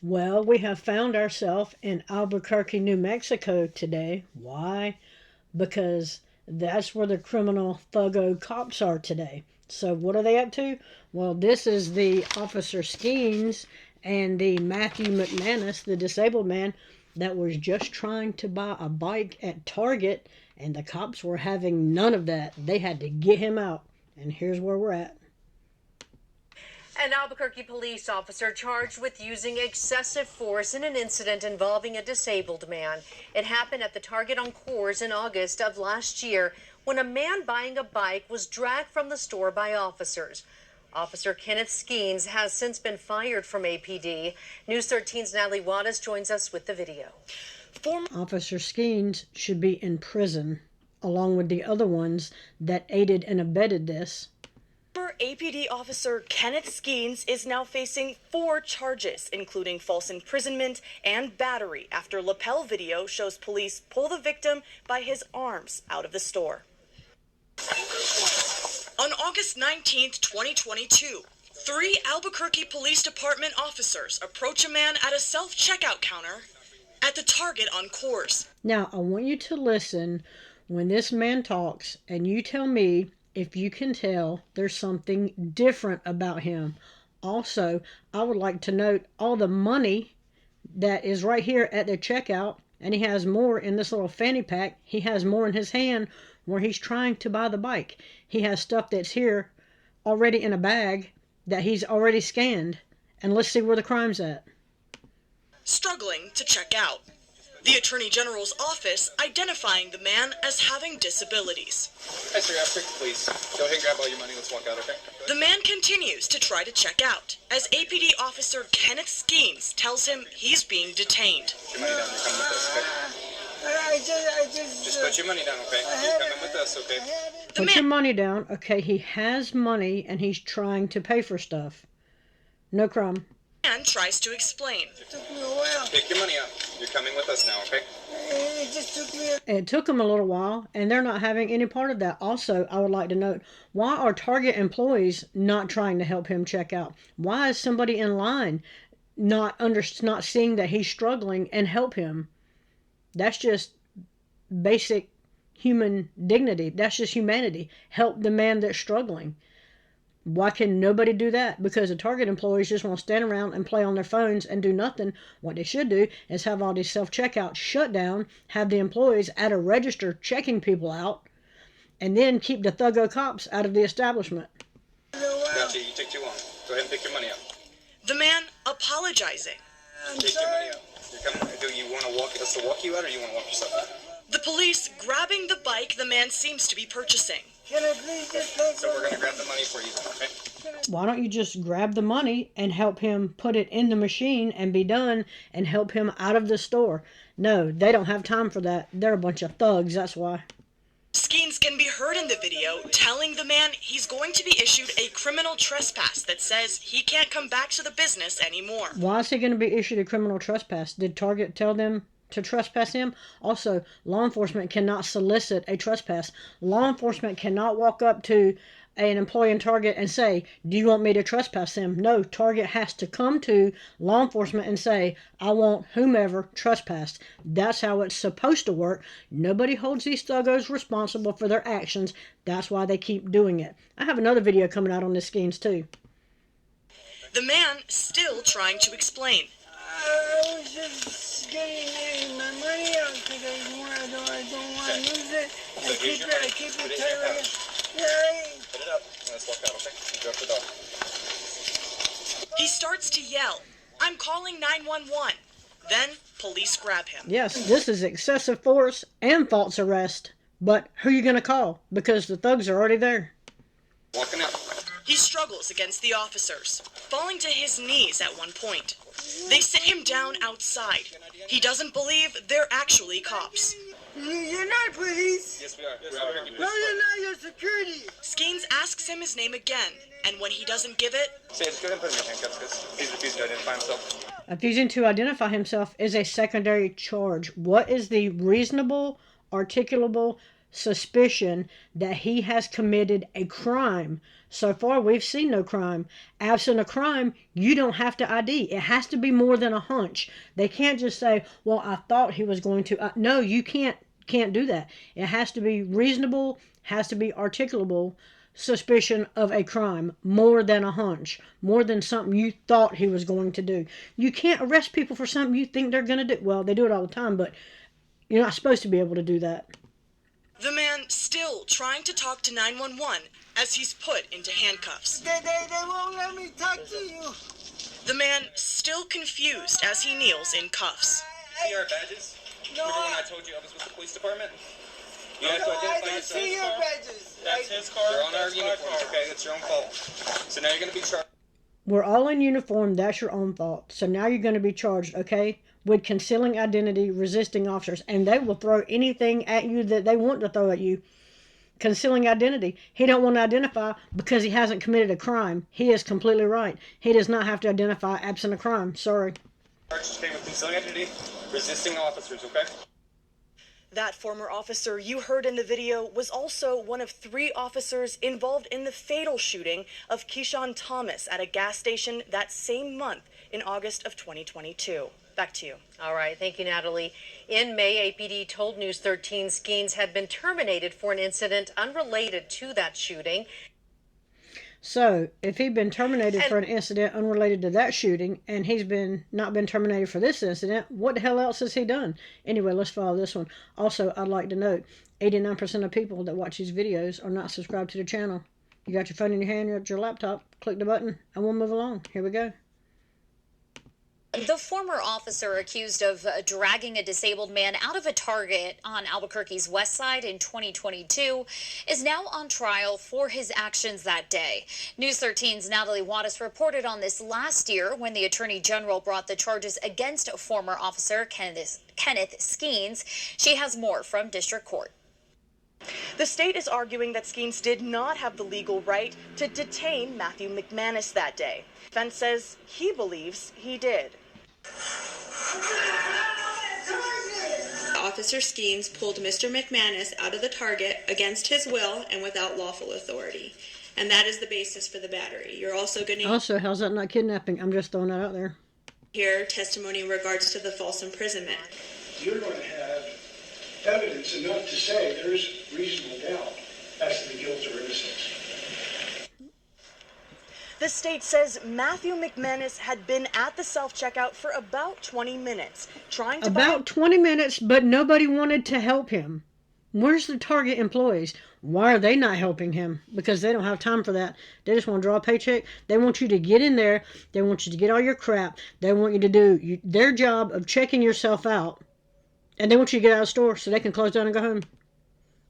Well, we have found ourselves in Albuquerque, New Mexico today. Why? Because that's where the criminal thuggo cops are today. So what are they up to? Well, this is the Officer Skeens and the Matthew McManus, the disabled man that was just trying to buy a bike at Target, and the cops were having none of that. They had to get him out. And here's where we're at. An Albuquerque police officer charged with using excessive force in an incident involving a disabled man. It happened at the Target on Coors in August of last year when a man buying a bike was dragged from the store by officers. Officer Kenneth Skeens has since been fired from APD. News 13's Natalie Wattis joins us with the video. Officer Skeens should be in prison, along with the other ones that aided and abetted this. Former APD officer Kenneth Skeens is now facing 4 charges, including false imprisonment and battery, after lapel video shows police pull the victim by his arms out of the store. On August 19, 2022, 3 Albuquerque Police Department officers approach a man at a self-checkout counter at the Target on Coors. Now, I want you to listen when this man talks, and you tell me if you can tell there's something different about him. Also, I would like to note all the money that is right here at the checkout, and he has more in this little fanny pack. He has more in his hand where he's trying to buy the bike. He has stuff that's here already in a bag that he's already scanned. And let's see where the crime's at. Struggling to check out. The Attorney General's office identifying the man as having disabilities. Hi, sir. Ask please. Go ahead and grab all your money. Let's walk out, okay? The man continues to try to check out as APD officer Kenneth Skeens tells him he's being detained. Put your money down. You're coming with us, okay? Just put your money down, okay? You're coming with us, okay? Put your money down. Okay, he has money and he's trying to pay for stuff. No crumb. And tries to explain. Pick your money up. You're coming with us now, okay? It took him a little while, and they're not having any part of that. Also, I would like to note, why are Target employees not trying to help him check out? Why is somebody in line not seeing that he's struggling and help him? That's just basic human dignity. That's just humanity. Help the man that's struggling. Why can nobody do that? Because the Target employees just want to stand around and play on their phones and do nothing. What they should do is have all these self-checkouts shut down, have the employees at a register checking people out, and then keep the thuggo cops out of the establishment. Gotcha. You took too long. Go ahead and pick your money up. The man apologizing. Take your money up. You're coming. Do you want to walk us to walk you out, or you want to walk yourself out? The police grabbing the bike the man seems to be purchasing. Can I please just pay? So we're going to grab the money for you then, okay? Why don't you just grab the money and help him put it in the machine and be done and help him out of the store? No, they don't have time for that. They're a bunch of thugs, that's why. Skeens can be heard in the video telling the man he's going to be issued a criminal trespass that says he can't come back to the business anymore. Why is he going to be issued a criminal trespass? Did Target tell them to trespass him? Also, law enforcement cannot solicit a trespass. Law enforcement cannot walk up to an employee in Target and say, do you want me to trespass him? No, Target has to come to law enforcement and say, I want whomever trespassed. That's how it's supposed to work. Nobody holds these thuggos responsible for their actions. That's why they keep doing it. I have another video coming out on this Skeens too. The man still trying to explain. I was just getting my money out because I don't want to lose it. So I keep it tight. Put it up. Let's walk out, okay? You go up the door. He starts to yell, I'm calling 911. Then police grab him. Yes, this is excessive force and false arrest. But who are you going to call? Because the thugs are already there. Walking out. He struggles against the officers, falling to his knees at one point. They sit him down outside. He doesn't believe they're actually cops. You're not police. Yes, we are. We're Albuquerque Police. No, you're not. You're security. Skeens asks him his name again, and when he doesn't give it, Say, just go ahead and put him in handcuffs because he's refusing to identify himself. Refusing to identify himself is a secondary charge. What is the reasonable, articulable suspicion that he has committed a crime. So far, we've seen no crime. Absent a crime, you don't have to ID. It has to be more than a hunch. They can't just say, well, I thought he was going to. No, you can't do that. It has to be reasonable, has to be articulable suspicion of a crime, more than a hunch, more than something you thought he was going to do. You can't arrest people for something you think they're going to do. Well, they do it all the time, but you're not supposed to be able to do that. The man still trying to talk to 911 as he's put into handcuffs. They won't let me talk to you. The man still confused as he kneels in cuffs. See our badges? No, Remember when I told you I was with the police department? You have to no, I identify don't yourself. see your badges. That's his car. You're on our uniforms, okay? That's your own fault. So now you're going to be charged. We're all in uniform. That's your own fault. So now you're going to be charged, okay, with concealing identity, resisting officers. And they will throw anything at you that they want to throw at you. Concealing identity. He don't want to identify because he hasn't committed a crime. He is completely right. He does not have to identify absent a crime. Sorry. Charged, okay, with concealing identity, resisting officers, okay? That former officer you heard in the video was also one of 3 officers involved in the fatal shooting of Keyshawn Thomas at a gas station that same month in August of 2022. Back to you. All right. Thank you, Natalie. In May, APD told News 13 Skeens had been terminated for an incident unrelated to that shooting. So, if he'd been terminated for an incident unrelated to that shooting, and he's not been terminated for this incident, what the hell else has he done? Anyway, let's follow this one. Also, I'd like to note, 89% of people that watch these videos are not subscribed to the channel. You got your phone in your hand, you're at your laptop, click the button, and we'll move along. Here we go. The former officer accused of dragging a disabled man out of a Target on Albuquerque's west side in 2022 is now on trial for his actions that day. News 13's Natalie Wattis reported on this last year when the Attorney General brought the charges against former officer Kenneth Skeens. She has more from District Court. The state is arguing that Skeens did not have the legal right to detain Matthew McManus that day. Defense says he believes he did. Officer Skeens pulled Mr. McManus out of the Target against his will and without lawful authority. And that is the basis for the battery. You're also going to Also, how's that not kidnapping? I'm just throwing that out there. hear testimony in regards to the false imprisonment. You're going to have evidence enough to say there's reasonable doubt as to the guilt or innocence. The state says Matthew McManus had been at the self-checkout for about 20 minutes, trying to About 20 minutes, but nobody wanted to help him. Where's the Target employees? Why are they not helping him? Because they don't have time for that. They just want to draw a paycheck. They want you to get in there. They want you to get all your crap. They want you to do their job of checking yourself out. And they want you to get out of the store so they can close down and go home.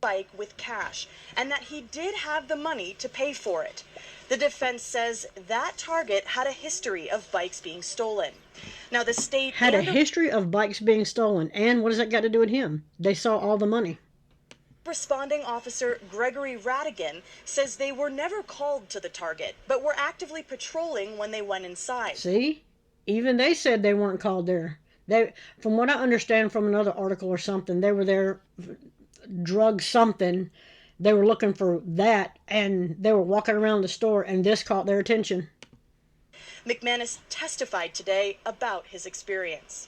bike with cash, and that he did have the money to pay for it. The defense says that Target had a history of bikes being stolen. Now the state Had a history of bikes being stolen. And what does that got to do with him? They saw all the money. Responding officer Gregory Radigan says they were never called to the Target, but were actively patrolling when they went inside. See? Even they said they weren't called there. They, from what I understand from another article or something, they were there, drug something. They were looking for that, and they were walking around the store, and this caught their attention. McManus testified today about his experience.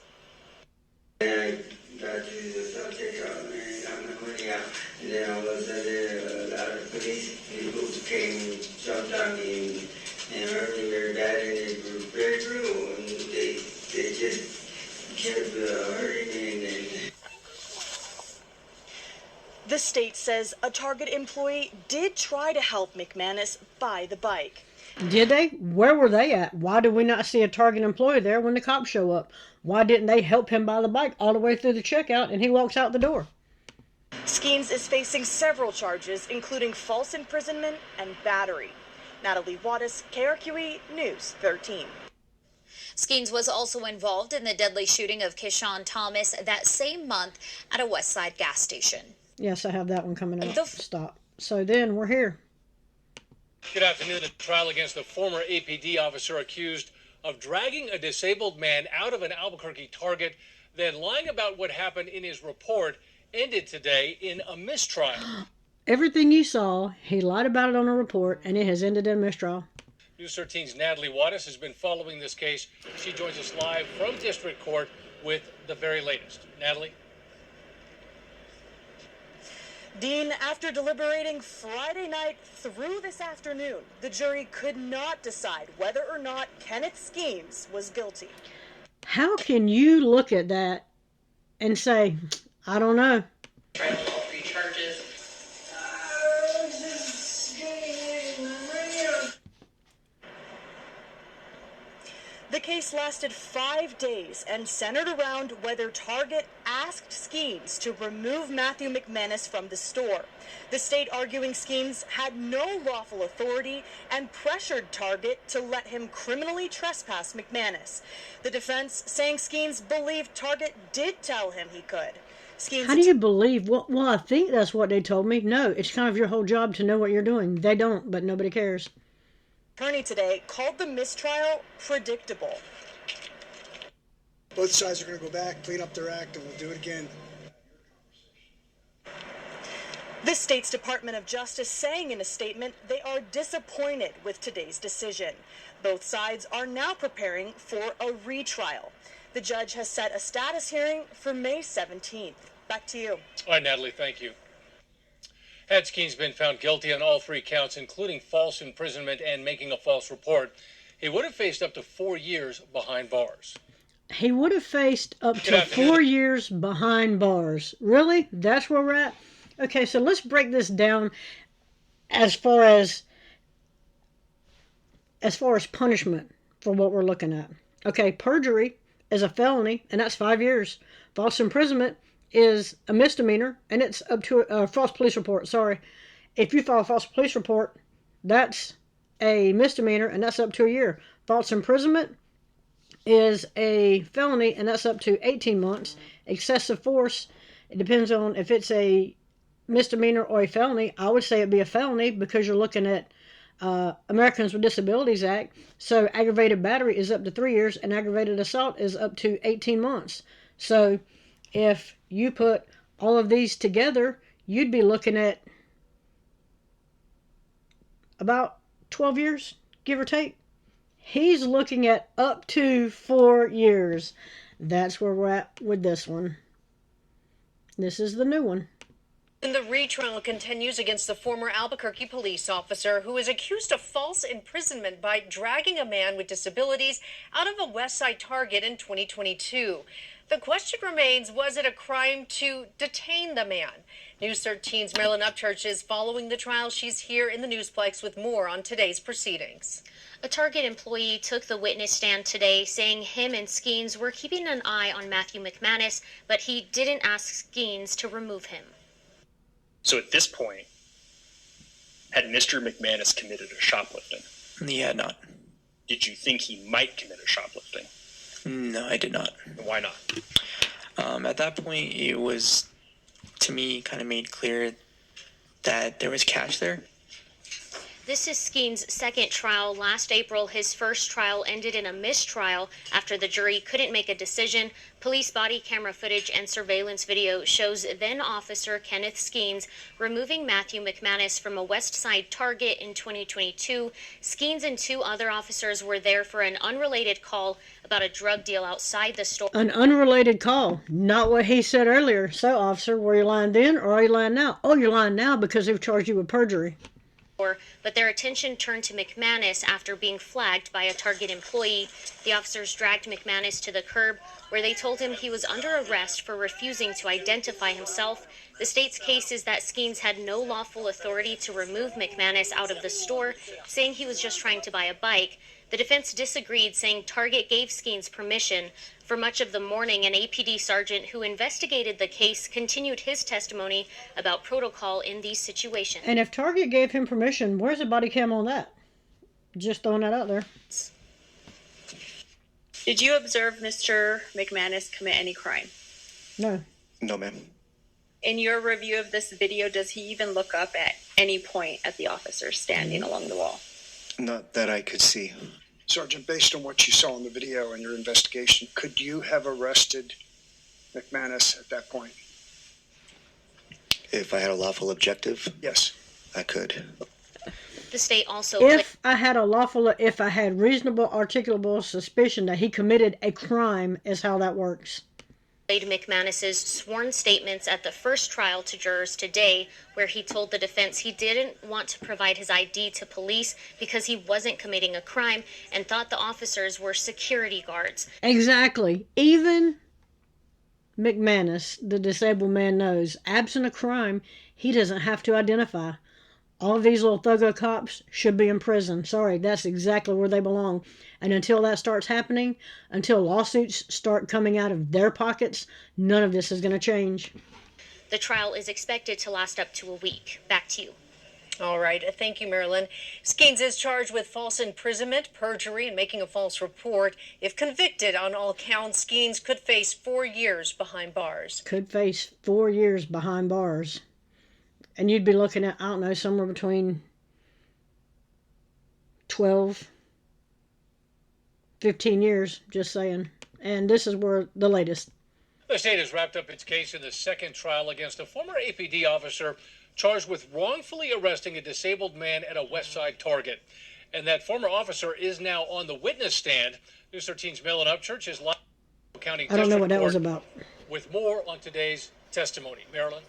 I got to the subject of and got my money out. And then all of a sudden, a lot of police people came and jumped on me and earlier got in the bedroom and they just kept hurting me. And The state says a Target employee did try to help McManus buy the bike. Did they? Where were they at? Why did we not see a Target employee there when the cops show up? Why didn't they help him buy the bike all the way through the checkout and he walks out the door? Skeens is facing several charges, including false imprisonment and battery. Natalie Wattis, KRQE News 13. Skeens was also involved in the deadly shooting of Keyshawn Thomas that same month at a West Side gas station. Yes, I have that one coming up. Stop. So then we're here. Good afternoon. The trial against the former APD officer accused of dragging a disabled man out of an Albuquerque Target, then lying about what happened in his report ended today in a mistrial. Everything you saw, he lied about it on a report, and it has ended in mistrial. News 13's Natalie Wattis has been following this case. She joins us live from District Court with the very latest. Natalie? Dean, after deliberating Friday night through this afternoon, the jury could not decide whether or not Kenneth Skeens was guilty. How can you look at that and say, I don't know? Trial all 3 charges. I was just getting my money out. The case lasted 5 days and centered around whether Target asked Skeens to remove Matthew McManus from the store. The state arguing Skeens had no lawful authority and pressured Target to let him criminally trespass McManus. The defense saying Skeens believed Target did tell him he could. Skeens How do you believe? Well, I think that's what they told me. No, it's kind of your whole job to know what you're doing. They don't, but nobody cares. Attorney today called the mistrial predictable. Both sides are going to go back, clean up their act, and we'll do it again. The state's Department of Justice saying in a statement they are disappointed with today's decision. Both sides are now preparing for a retrial. The judge has set a status hearing for May 17th. Back to you. All right, Natalie, thank you. Had Skeens been found guilty on all 3 counts, including false imprisonment and making a false report, he would have faced up to 4 years behind bars. He would have faced up to 4 years behind bars. Really? That's where we're at? Okay, so let's break this down as far as punishment for what we're looking at. Okay, perjury is a felony, and that's 5 years. False imprisonment is a misdemeanor, and it's up to a false police report. Sorry. If you file a false police report, that's a misdemeanor, and that's up to a year. False imprisonment is a felony, and that's up to 18 months. Excessive force, it depends on if it's a misdemeanor or a felony. I would say it'd be a felony because you're looking at Americans with Disabilities Act. So aggravated battery is up to 3 years, and aggravated assault is up to 18 months. So if you put all of these together, you'd be looking at about 12 years, give or take. He's looking at up to 4 years. That's where we're at with this one. This is the new one. And the retrial continues against the former Albuquerque police officer who is accused of false imprisonment by dragging a man with disabilities out of a West Side Target in 2022. The question remains, was it a crime to detain the man? News 13's Marilyn Upchurch is following the trial. She's here in the Newsplex with more on today's proceedings. A Target employee took the witness stand today, saying him and Skeens were keeping an eye on Matthew McManus, but he didn't ask Skeens to remove him. So at this point, had Mr. McManus committed a shoplifting? He had not. Did you think he might commit a shoplifting? No, I did not. And why not? At that point, it was, to me, kind of made clear that there was cash there. This is Skeens' second trial. Last April, his first trial ended in a mistrial after the jury couldn't make a decision. Police body camera footage and surveillance video shows then Officer Kenneth Skeens removing Matthew McManus from a West Side Target in 2022. Skeens and 2 other officers were there for an unrelated call about a drug deal outside the store. An unrelated call, not what he said earlier. So, officer, were you lying then or are you lying now? Oh, you're lying now because they've charged you with perjury. But their attention turned to McManus after being flagged by a Target employee. The officers dragged McManus to the curb, where they told him he was under arrest for refusing to identify himself. The state's case is that Skeens had no lawful authority to remove McManus out of the store, saying he was just trying to buy a bike. The defense disagreed, saying Target gave Skeens permission. For much of the morning, an APD sergeant who investigated the case continued his testimony about protocol in these situations. And if Target gave him permission, where's the body cam on that? Just throwing that out there. Did you observe Mr. McManus commit any crime? No. No, ma'am. In your review of this video, does he even look up at any point at the officer standing along the wall? Not that I could see. Sergeant, based on what you saw in the video and your investigation, could you have arrested McManus at that point? If I had a lawful objective, Yes. I could. The state also If I had reasonable articulable suspicion that he committed a crime is how that works. played McManus's sworn statements at the first trial to jurors today, where he told the defense he didn't want to provide his ID to police because he wasn't committing a crime and thought the officers were security guards. Exactly. Even McManus, the disabled man, knows, absent a crime, he doesn't have to identify. All of these little thuggo cops should be in prison. Sorry, that's exactly where they belong. And until that starts happening, until lawsuits start coming out of their pockets, none of this is going to change. The trial is expected to last up to a week. Back to you. All right. Thank you, Marilyn. Skeens is charged with false imprisonment, perjury, and making a false report. If convicted on all counts, Skeens could face 4 years behind bars. Could face 4 years behind bars. And you'd be looking at, I don't know, somewhere between 12, 15 years, just saying. And this is where the latest. The state has wrapped up its case in the second trial against a former APD officer charged with wrongfully arresting a disabled man at a West Side Target. And that former officer is now on the witness stand. News 13's Marilyn Upchurch is live in County I don't know what that was about. With more on today's testimony. Marilyn?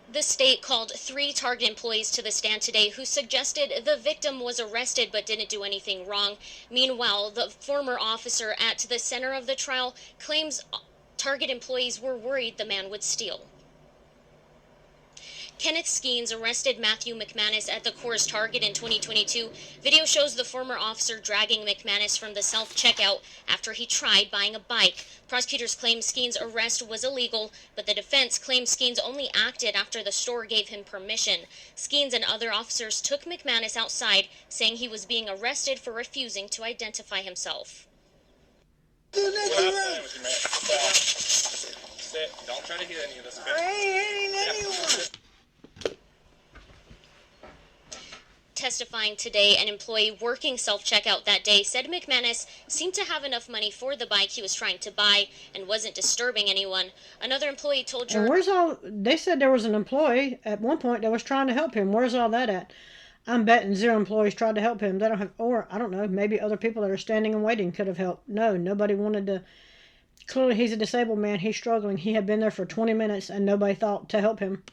The state called 3 Target employees to the stand today who suggested the victim was arrested but didn't do anything wrong. Meanwhile, the former officer at the center of the trial claims Target employees were worried the man would steal. Kenneth Skeens arrested Matthew McManus at the Coors Target in 2022. Video shows the former officer dragging McManus from the self-checkout after he tried buying a bike. Prosecutors claim Skeens' arrest was illegal, but the defense claims Skeens only acted after the store gave him permission. Skeens and other officers took McManus outside, saying he was being arrested for refusing to identify himself. Sit. Don't try to hit any of this. I ain't hitting anyone. Testifying today, an employee working self-checkout that day said McManus seemed to have enough money for the bike he was trying to buy and wasn't disturbing anyone. Another employee told jurors... They said there was an employee at one point that was trying to help him. Where's all that at? I'm betting 0 employees tried to help him. They don't have, or I don't know, maybe other people that are standing and waiting could have helped. No, nobody wanted to. Clearly he's a disabled man. He's struggling. He had been there for 20 minutes and nobody thought to help him.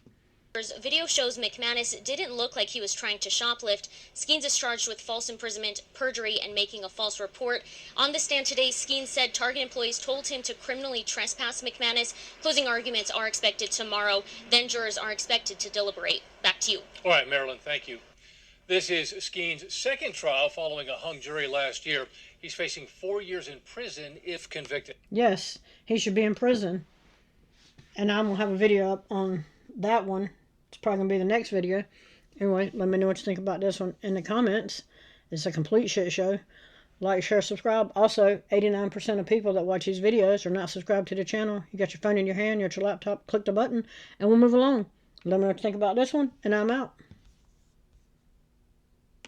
Video shows McManus didn't look like he was trying to shoplift. Skeens is charged with false imprisonment, perjury, and making a false report. On the stand today, Skeens said Target employees told him to criminally trespass McManus. Closing arguments are expected tomorrow. Then jurors are expected to deliberate. Back to you. All right, Marilyn, thank you. This is Skeens' second trial following a hung jury last year. He's facing 4 years in prison if convicted. Yes, he should be in prison. And I'm going to have a video up on that one. It's probably going to be the next video. Anyway, let me know what you think about this one in the comments. It's a complete shit show. Like, share, subscribe. Also, 89% of people that watch these videos are not subscribed to the channel. You got your phone in your hand, you're at your laptop, click the button, and we'll move along. Let me know what you think about this one, and I'm out.